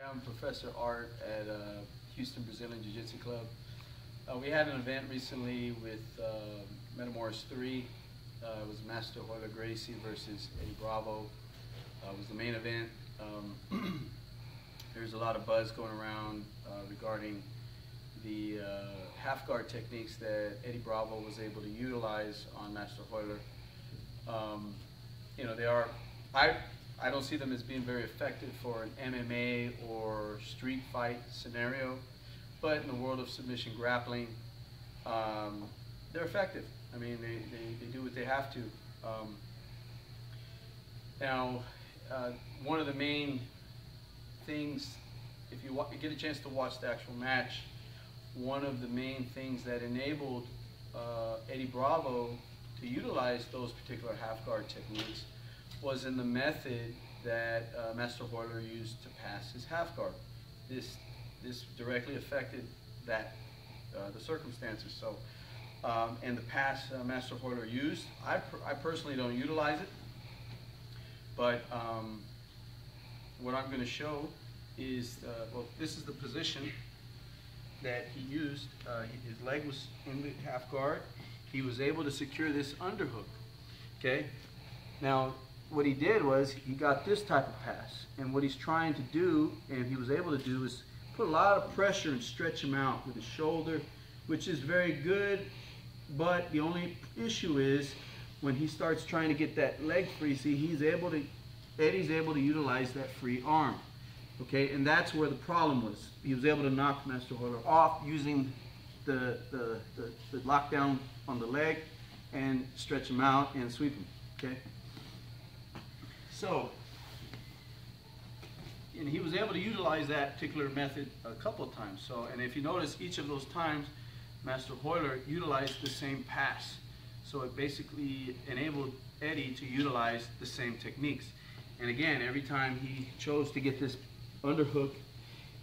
I'm Professor Art at Houston Brazilian Jiu-Jitsu Club. We had an event recently with Metamoris 3. It was Master Royler Gracie versus Eddie Bravo. It was the main event. There's a lot of buzz going around regarding the half guard techniques that Eddie Bravo was able to utilize on Master Royler. You know, they are, I don't see them as being very effective for an MMA or street fight scenario, but in the world of submission grappling, they're effective. I mean, they do what they have to. Now, one of the main things, if you get a chance to watch the actual match, one of the main things that enabled Eddie Bravo to utilize those particular half guard techniques was in the method that Master Royler used to pass his half guard. This directly affected that the circumstances. So, and the pass Master Royler used, I personally don't utilize it, but what I'm going to show is, well, this is the position that he used. His leg was in the half guard. He was able to secure this underhook. Okay, now what he did was he got this type of pass, and what he's trying to do, and he was able to do, is put a lot of pressure and stretch him out with his shoulder, which is very good. But the only issue is when he starts trying to get that leg free. See, Eddie's able to utilize that free arm. Okay, and that's where the problem was. He was able to knock Master Royler off using the lockdown on the leg and stretch him out and sweep him. Okay. So, and he was able to utilize that particular method a couple of times. So, and if you notice, each of those times, Master Royler utilized the same pass. So it basically enabled Eddie to utilize the same techniques. And again, every time he chose to get this underhook,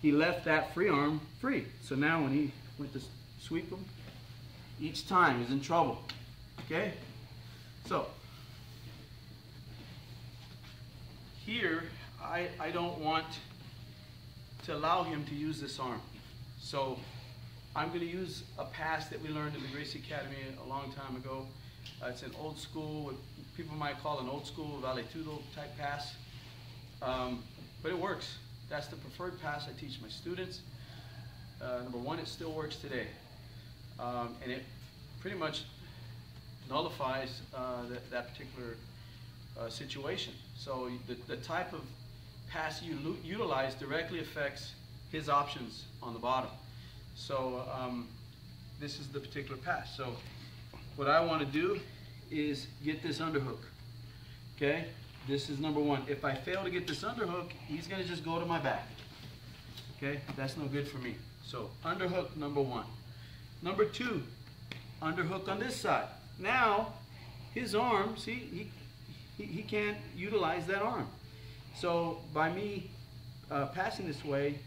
he left that free arm free. So now when he went to sweep him, each time he's in trouble. Okay? So, here, I don't want to allow him to use this arm. So I'm going to use a pass that we learned in the Gracie Academy a long time ago. It's an old school, what people might call an old school vale-tudo type pass. But it works. That's the preferred pass I teach my students. Number one, it still works today. And it pretty much nullifies that particular situation. So the type of pass you utilize directly affects his options on the bottom. So this is the particular pass. So what I want to do is get this underhook. Okay, this is number one. If I fail to get this underhook, he's going to just go to my back. Okay, that's no good for me. So underhook number one. Number two, underhook on this side. Now his arm, see, he can't utilize that arm. So by me passing this way,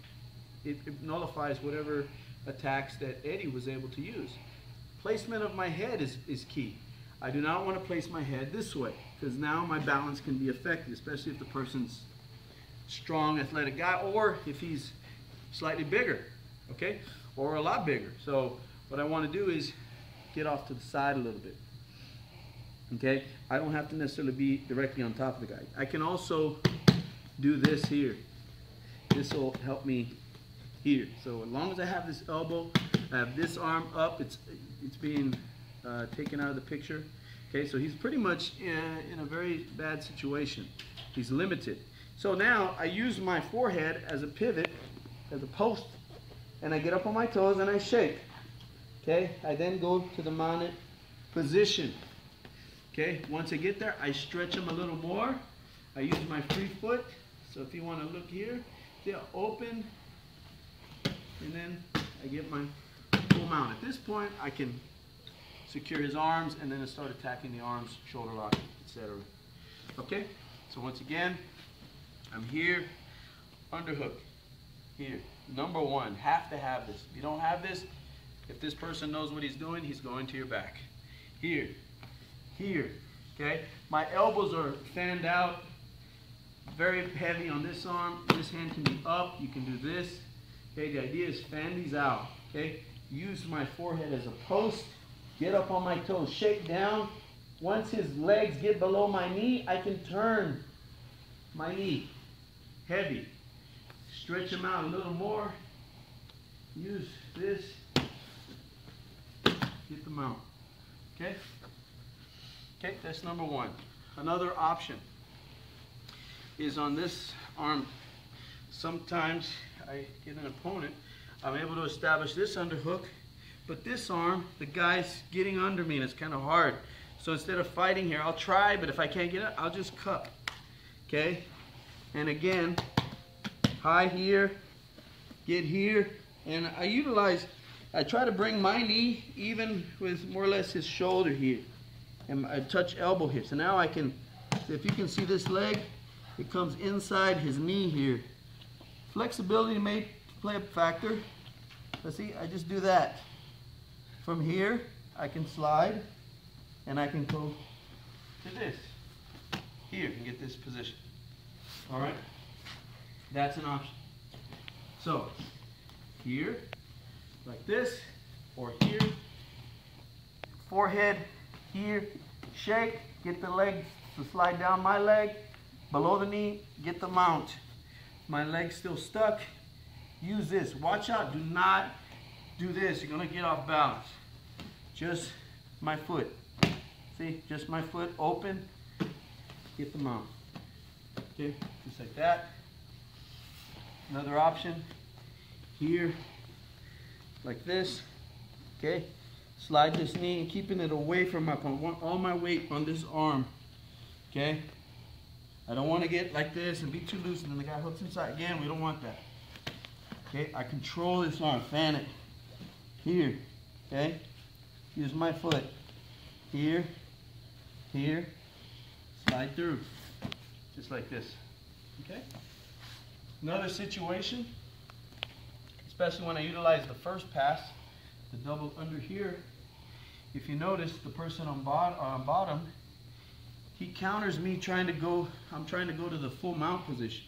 it nullifies whatever attacks that Eddie was able to use. Placement of my head is key. I do not want to place my head this way, because now my balance can be affected, especially if the person's strong, athletic guy, or if he's slightly bigger, okay, or a lot bigger. So what I want to do is get off to the side a little bit. Okay, I don't have to necessarily be directly on top of the guy. I can also do this here. This will help me here. So as long as I have this elbow, I have this arm up, it's being taken out of the picture. Okay, so he's pretty much in a very bad situation. He's limited. So now I use my forehead as a pivot, as a post, and I get up on my toes and I shake. Okay, I then go to the mounted position. Okay, once I get there, I stretch him a little more. I use my free foot. So if you want to look here, they're open, and then I get my full mount. At this point, I can secure his arms and then start attacking the arms, shoulder lock, etc. Okay, so once again, I'm here, underhook, here. Number one, have to have this. If you don't have this, if this person knows what he's doing, he's going to your back. Here, okay? My elbows are fanned out. very heavy on this arm. This hand can be up. You can do this. Okay, the idea is fan these out. Okay, use my forehead as a post. Get up on my toes. Shake down. Once his legs get below my knee, I can turn my knee. Heavy. Stretch them out a little more. Use this. Get them out. Okay? Okay, that's number one. Another option is on this arm. Sometimes I get an opponent, I'm able to establish this underhook, but this arm, the guy's getting under me and it's kind of hard. So instead of fighting here, I'll try, but if I can't get it, I'll just cup. Okay? And again, high here, get here, and I try to bring my knee even with more or less his shoulder here. And I touch elbow here. So now I can, if you can see this leg, it comes inside his knee here. Flexibility may play a factor. But see, I just do that. From here, I can slide, and I can go to this. Here, and get this position. All right? That's an option. So, here, like this, or here, forehead, here, shake, get the leg to slide down my leg, below the knee, get the mount. My leg's still stuck, use this. Watch out, do not do this, you're gonna get off balance. Just my foot. See, just my foot open, get the mount. Okay, just like that. Another option, here, like this, okay? Slide this knee and keeping it away from my opponent. I want all my weight on this arm, okay? I don't want to get like this and be too loose and then the guy hooks inside. Again, we don't want that. Okay, I control this arm, fan it. Here, okay? Use my foot. Here, here, slide through. Just like this, okay? Another situation, especially when I utilize the first pass, the double under here, if you notice the person on bottom, he counters me trying to go, I'm trying to go to the full mount position.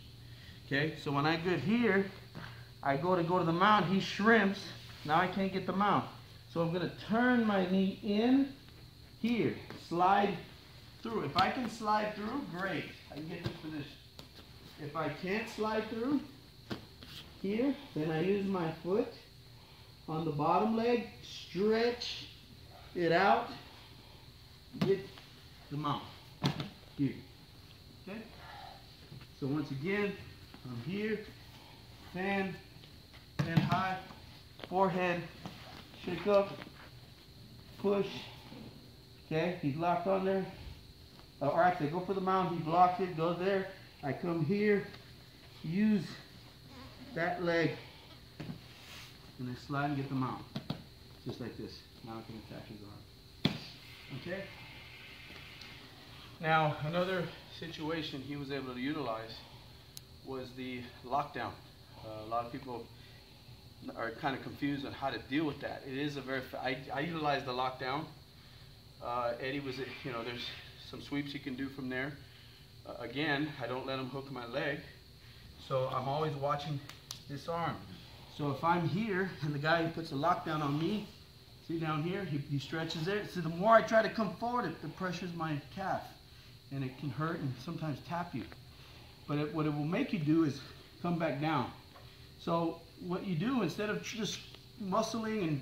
Okay, so when I get here, I go to the mount, he shrimps, now I can't get the mount. So I'm gonna turn my knee in, here, slide through. If I can slide through, great, I can get this position. If I can't slide through, here, then I use my foot on the bottom leg, stretch it out, get the mount. Here. Okay? So once again, I'm here, fan high, forehead, shake up, push. Okay, he's locked on there. Or actually, go for the mount, he blocks it, goes there. I come here, use that leg, and I slide and get the mount. Just like this. Now I can attack his arm. Okay? Now, another situation he was able to utilize was the lockdown. A lot of people are kind of confused on how to deal with that. It is a very, I utilize the lockdown. Eddie was, you know, there's some sweeps you can do from there. Again, I don't let him hook my leg. So I'm always watching this arm. So if I'm here and the guy puts a lockdown on me, see down here, he stretches it. So the more I try to come forward, the pressure's my calf. And it can hurt and sometimes tap you. But what it will make you do is come back down. So what you do, instead of just muscling and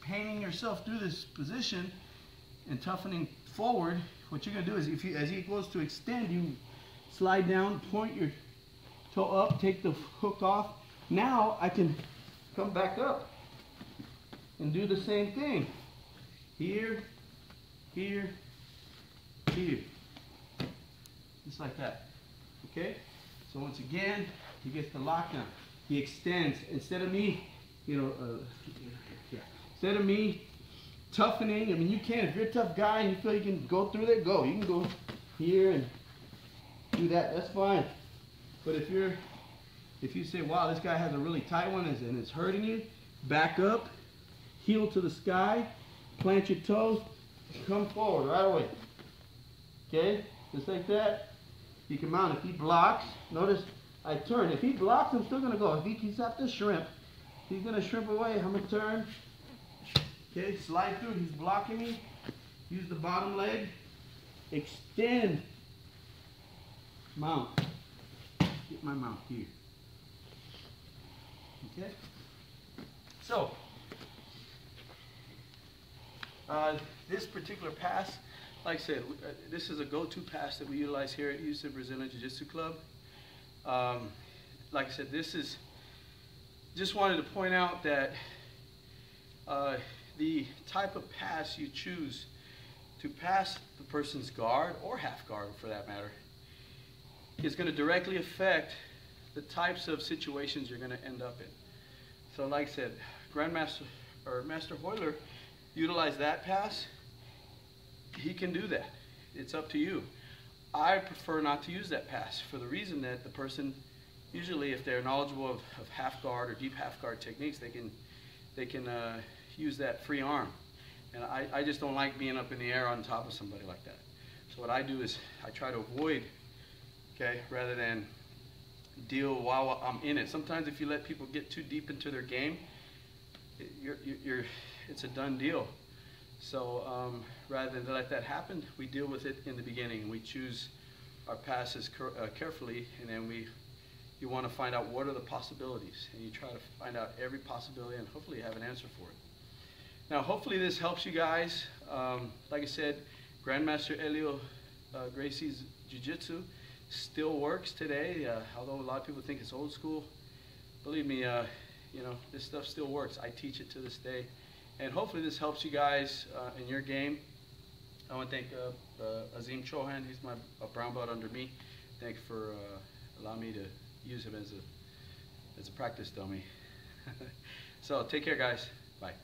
painting yourself through this position and toughening forward, what you're gonna do is, as he goes to extend, you slide down, point your toe up, take the hook off. Now I can come back up and do the same thing. Here, here, here. Just like that. Okay? So once again, he gets the lockdown. He extends. Instead of me, instead of me toughening, I mean, you can. If you're a tough guy and you feel you can go through there, go. You can go here and do that. That's fine. But if you say, wow, this guy has a really tight one and it's hurting you, back up, heel to the sky, plant your toes, come forward right away. Okay? Just like that. He can mount. If he blocks, notice I turn. If he blocks, I'm still going to go. If he's at the shrimp, he's going to shrimp away. I'm going to turn. Okay, slide through. He's blocking me. Use the bottom leg. Extend. Mount. Get my mount here. Okay? So, this particular pass, like I said, this is a go-to pass that we utilize here at the Brazilian Jiu-Jitsu Club. Like I said, this is, just wanted to point out that the type of pass you choose to pass the person's guard, or half guard for that matter, is going to directly affect the types of situations you're going to end up in. So like I said, Grandmaster or Master Royler utilize that pass. He can do that. It's up to you. I prefer not to use that pass for the reason that the person, usually if they're knowledgeable of half guard or deep half guard techniques, they can use that free arm. And I just don't like being up in the air on top of somebody like that. So what I do is I try to avoid, okay, rather than deal while I'm in it. Sometimes if you let people get too deep into their game, it's a done deal. So rather than let that happen, we deal with it in the beginning, and we choose our passes carefully, and then you want to find out what are the possibilities, and you try to find out every possibility, and hopefully you have an answer for it. Now, hopefully this helps you guys. Like I said, Grandmaster Gracie's Jiu-Jitsu still works today, although a lot of people think it's old school. Believe me, you know, this stuff still works. I teach it to this day. And hopefully this helps you guys in your game. I want to thank Azim Chohan. He's my brown belt under me. Thanks for allowing me to use him as a practice dummy. So take care, guys. Bye.